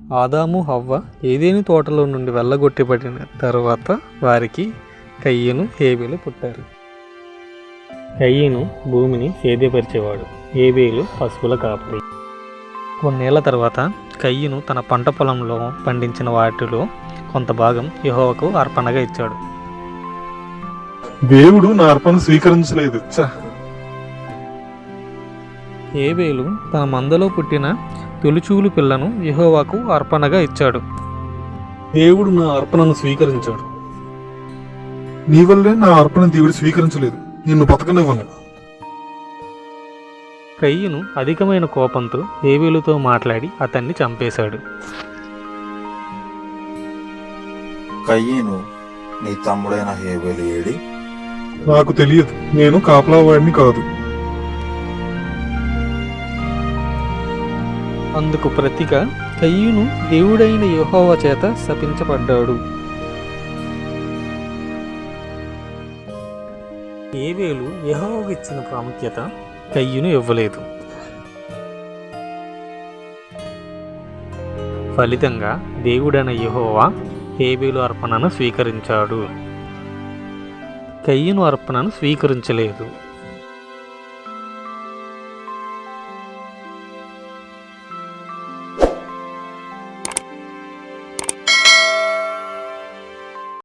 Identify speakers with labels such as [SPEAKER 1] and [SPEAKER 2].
[SPEAKER 1] ఆదాము హవ్వ ఏదేని తోటలో నుండి వెళ్ళగొట్టబడిన తరువాత వారికి కయ్యను హేబేలు పుట్టారు. కయ్యను భూమిని సేద్యపరిచేవాడు, హేబేలు పశువుల కాపరి. కొన్నేళ్ల తర్వాత కయ్యను తన పంట పొలంలో పండించిన వాటిలో కొంత భాగం యెహోవాకు అర్పణగా ఇచ్చాడు.
[SPEAKER 2] దేవుడు నా అర్పణ స్వీకరించలేదు.
[SPEAKER 1] హేబేలు తన మందలో పుట్టిన తొలిచూలు పిల్లను యెహోవాకు అర్పణగా ఇచ్చాడు.
[SPEAKER 2] దేవుడు నా అర్పణను స్వీకరించాడు. నీ వల్లే నా అర్పణ దేవుడు స్వీకరించలేదు. నిన్ను బతకనివ్వను.
[SPEAKER 1] కయ్యను అధికమైన కోపంతో హేబేలుతో మాట్లాడి అతన్ని చంపేశాడు.
[SPEAKER 3] కయ్యను నీ తమ్ముడైన హేబేలు ఏడి?
[SPEAKER 2] నాకు తెలియదు, నేను కాపలావాడిని కాదు.
[SPEAKER 1] అందుకు ప్రతిగా కయ్యను దేవుడైన యెహోవా చేత శపించబడ్డాడు. హేబేలు యెహోవాకు ఇచ్చిన ప్రాముఖ్యత కయ్యను ఇవ్వలేదు. ఫలితంగా దేవుడైన యెహోవా హేబేలు అర్పణను స్వీకరించాడు, కయ్యను అర్పణను స్వీకరించలేదు.